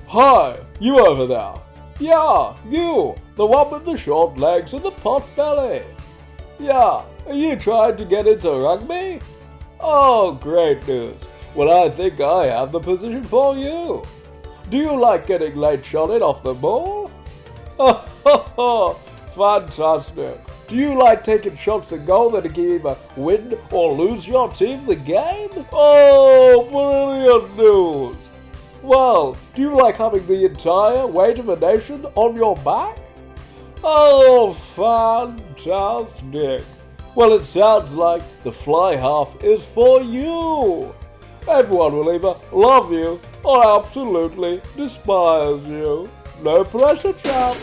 Hi, you over there. Yeah, you, the one with the short legs and the pot belly. Yeah, are you trying to get into rugby? Oh, great news. Well, I think I have the position for you. Do you like getting late-shotted off the ball? Oh, fantastic. Do you like taking shots at goal that can either win or lose your team the game? Oh, brilliant news. Well, do you like having the entire weight of a nation on your back? Oh, fantastic. Well, it sounds like the fly half is for you. Everyone will either love you or absolutely despise you. No pressure, chap.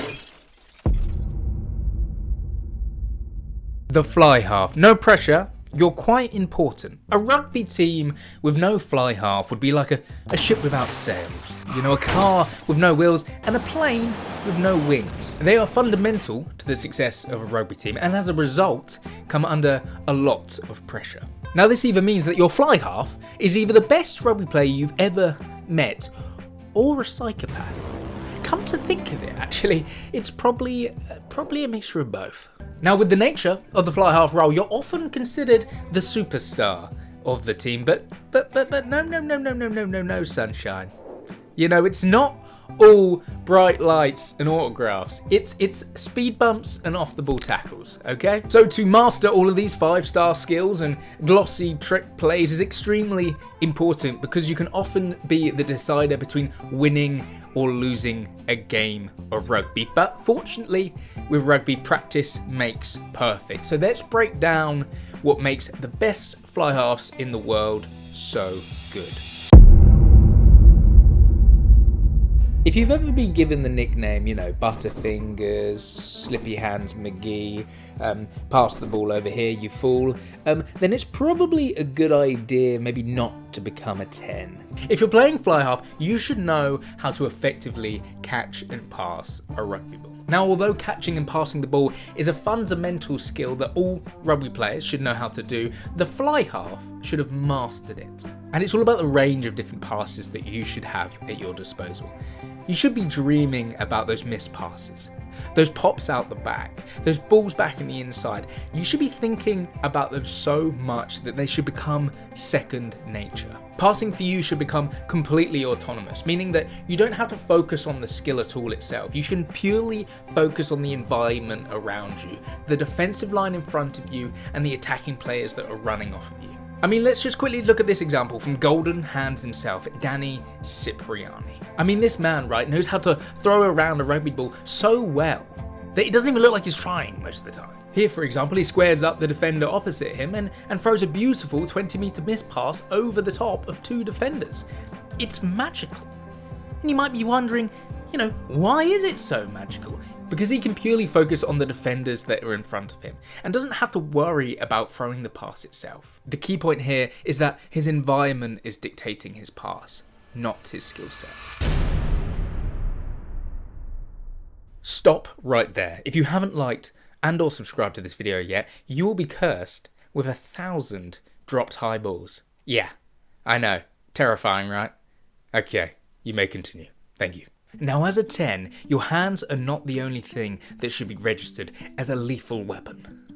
The fly half. No pressure. You're quite important. A rugby team with no fly half would be like a ship without sails. You know, a car with no wheels and a plane with no wings. They are fundamental to the success of a rugby team and as a result come under a lot of pressure. Now this either means that your fly half is either the best rugby player you've ever met or a psychopath. Come to think of it, actually, it's probably a mixture of both. Now, with the nature of the fly half role, you're often considered the superstar of the team, but no, sunshine. You know, it's not all bright lights and autographs. It's speed bumps and off the ball tackles, okay? So to master all of these 5-star skills and glossy trick plays is extremely important because you can often be the decider between winning or losing a game of rugby. But fortunately, with rugby, practice makes perfect. So let's break down what makes the best fly halves in the world so good. If you've ever been given the nickname, you know, Butterfingers, Slippy Hands McGee, pass the ball over here, you fool, then it's probably a good idea maybe not to become a 10. If you're playing fly half, you should know how to effectively catch and pass a rugby ball. Now, although catching and passing the ball is a fundamental skill that all rugby players should know how to do, the fly half should have mastered it. And it's all about the range of different passes that you should have at your disposal. You should be dreaming about those missed passes, those pops out the back, those balls back in the inside. You should be thinking about them so much that they should become second nature. Passing for you should become completely autonomous, meaning that you don't have to focus on the skill at all itself. You can purely focus on the environment around you, the defensive line in front of you, and the attacking players that are running off of you. I mean, let's just quickly look at this example from Golden Hands himself, Danny Cipriani. I mean, this man, right, knows how to throw around a rugby ball so well that it doesn't even look like he's trying most of the time. Here, for example, he squares up the defender opposite him and throws a beautiful 20-meter miss pass over the top of 2 defenders. It's magical. And you might be wondering, you know, why is it so magical? Because he can purely focus on the defenders that are in front of him and doesn't have to worry about throwing the pass itself. The key point here is that his environment is dictating his pass, not his skill set. Stop right there. If you haven't liked and or subscribed to this video yet, you will be cursed with 1,000 dropped high balls. Yeah, I know. Terrifying, right? Okay, you may continue. Thank you. Now, as a 10, your hands are not the only thing that should be registered as a lethal weapon.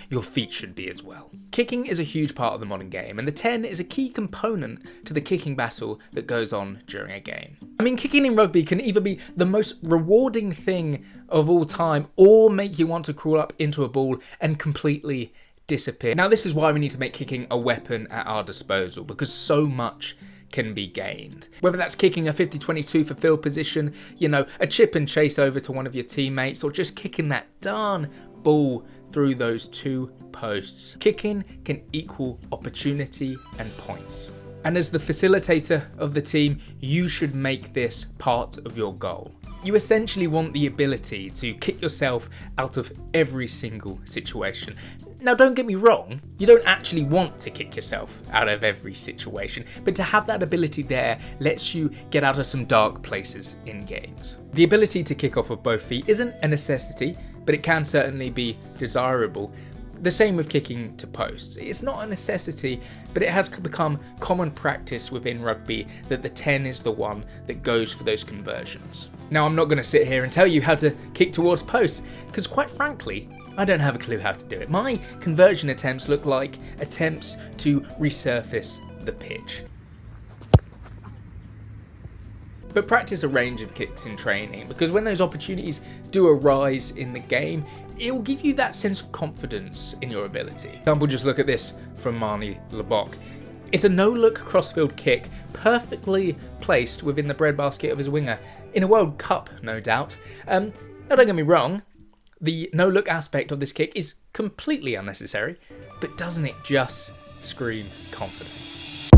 Your feet should be as well. Kicking is a huge part of the modern game, and the 10 is a key component to the kicking battle that goes on during a game. I mean, kicking in rugby can either be the most rewarding thing of all time or make you want to crawl up into a ball and completely disappear. Now, this is why we need to make kicking a weapon at our disposal, because so much can be gained. Whether that's kicking a 50-22 for field position, you know, a chip and chase over to one of your teammates, or just kicking that darn ball through those 2 posts. Kicking can equal opportunity and points. And as the facilitator of the team, you should make this part of your goal. You essentially want the ability to kick yourself out of every single situation. Now, don't get me wrong, you don't actually want to kick yourself out of every situation, but to have that ability there lets you get out of some dark places in games. The ability to kick off with both feet isn't a necessity, but it can certainly be desirable. The same with kicking to posts. It's not a necessity, but it has become common practice within rugby that the 10 is the one that goes for those conversions. Now, I'm not going to sit here and tell you how to kick towards posts, because quite frankly, I don't have a clue how to do it. My conversion attempts look like attempts to resurface the pitch. But practice a range of kicks in training, because when those opportunities do arise in the game, it will give you that sense of confidence in your ability. For example, just look at this from Marnie Lebock. It's a no-look crossfield kick, perfectly placed within the breadbasket of his winger, in a World Cup, no doubt. Now don't get me wrong, the no-look aspect of this kick is completely unnecessary, but doesn't it just scream confidence?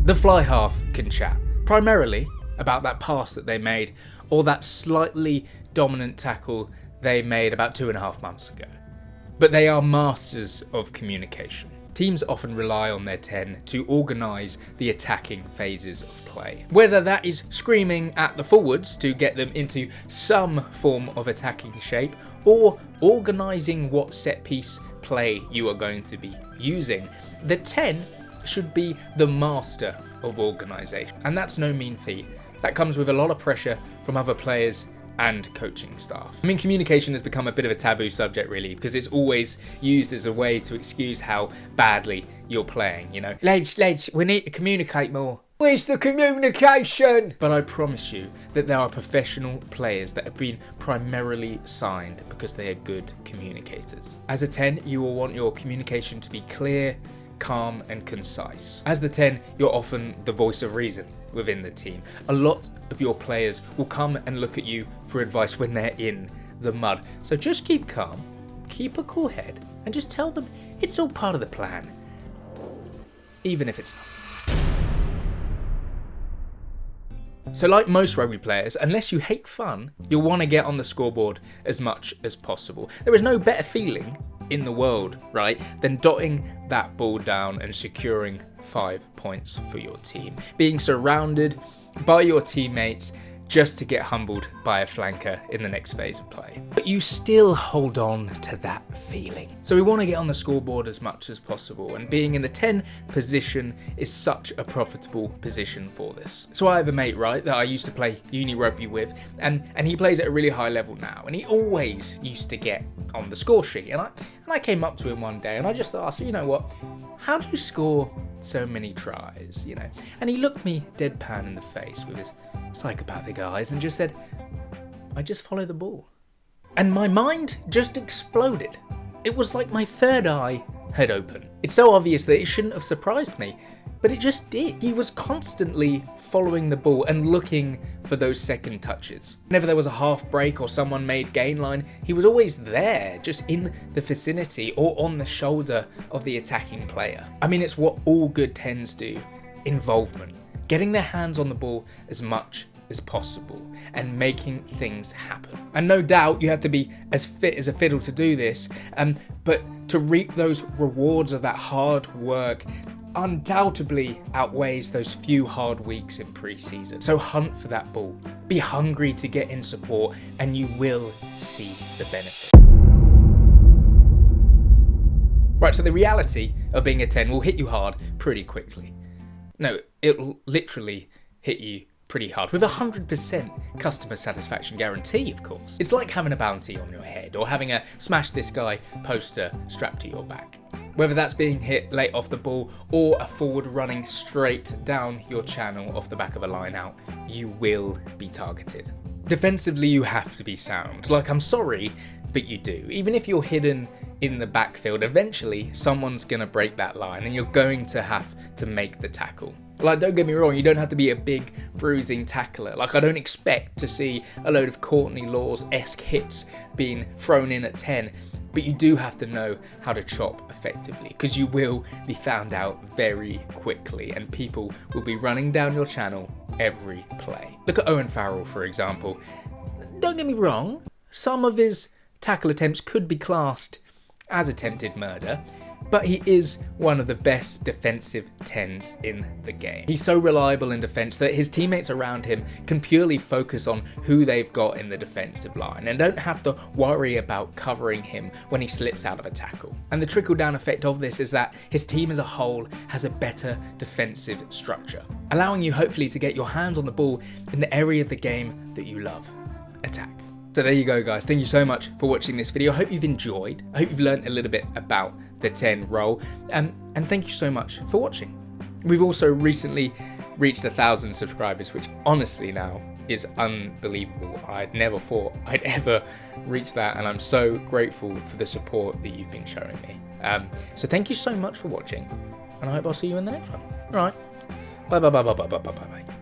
The fly half can chat, primarily about that pass that they made, or that slightly dominant tackle they made about 2.5 months ago. But they are masters of communication. Teams often rely on their 10 to organise the attacking phases of play. Whether that is screaming at the forwards to get them into some form of attacking shape, or organising what set piece play you are going to be using, the 10 should be the master of organisation. And that's no mean feat. That comes with a lot of pressure from other players and coaching staff. I mean, communication has become a bit of a taboo subject really, because it's always used as a way to excuse how badly you're playing, you know. Lads, we need to communicate more. Where's the communication? But I promise you that there are professional players that have been primarily signed because they are good communicators. As a 10, you will want your communication to be clear, calm and concise. As the 10, you're often the voice of reason within the team. A lot of your players will come and look at you for advice when they're in the mud. So just keep calm, keep a cool head, and just tell them it's all part of the plan, even if it's not. So like most rugby players, unless you hate fun, you'll want to get on the scoreboard as much as possible. There is no better feeling in the world, right, than dotting that ball down and securing 5 points for your team. Being surrounded by your teammates just to get humbled by a flanker in the next phase of play. But you still hold on to that feeling. So we want to get on the scoreboard as much as possible, and being in the 10 position is such a profitable position for this. So I have a mate, right, that I used to play uni rugby with, and he plays at a really high level now, and he always used to get on the score sheet. And I came up to him one day and I just asked, you know what, how do you score so many tries, you know? And he looked me deadpan in the face with his psychopathic eyes and just said, I just follow the ball. And my mind just exploded. It was like my third eye had opened. It's so obvious that it shouldn't have surprised me, but it just did. He was constantly following the ball and looking for those second touches. Whenever there was a half break or someone made gain line, he was always there, just in the vicinity or on the shoulder of the attacking player. I mean, it's what all good 10s do. Involvement. Getting their hands on the ball as much as possible and making things happen. And no doubt you have to be as fit as a fiddle to do this, but to reap those rewards of that hard work undoubtedly outweighs those few hard weeks in pre-season. So hunt for that ball. Be hungry to get in support and you will see the benefit. Right, so the reality of being a 10 will hit you hard pretty quickly. No, it'll literally hit you pretty hard, with 100% customer satisfaction guarantee, of course. It's like having a bounty on your head, or having a smash this guy poster strapped to your back. Whether that's being hit late off the ball, or a forward running straight down your channel off the back of a line out, you will be targeted. Defensively, you have to be sound. Like, I'm sorry, but you do. Even if you're hidden in the backfield, eventually someone's gonna break that line and you're going to have to make the tackle. Like, don't get me wrong, you don't have to be a big bruising tackler. Like, I don't expect to see a load of Courtney Laws-esque hits being thrown in at 10, but you do have to know how to chop effectively, because you will be found out very quickly and people will be running down your channel every play. Look at Owen Farrell, for example. Don't get me wrong, some of his tackle attempts could be classed as attempted murder, but he is one of the best defensive 10s in the game. He's so reliable in defense that his teammates around him can purely focus on who they've got in the defensive line and don't have to worry about covering him when he slips out of a tackle. And the trickle-down effect of this is that his team as a whole has a better defensive structure, allowing you hopefully to get your hands on the ball in the area of the game that you love, attack. So there you go, guys. Thank you so much for watching this video. I hope you've enjoyed. I hope you've learned a little bit about the 10 role. And thank you so much for watching. We've also recently reached 1,000 subscribers, which honestly now is unbelievable. I'd never thought I'd ever reach that, and I'm so grateful for the support that you've been showing me. So thank you so much for watching, and I hope I'll see you in the next one. All right. Bye.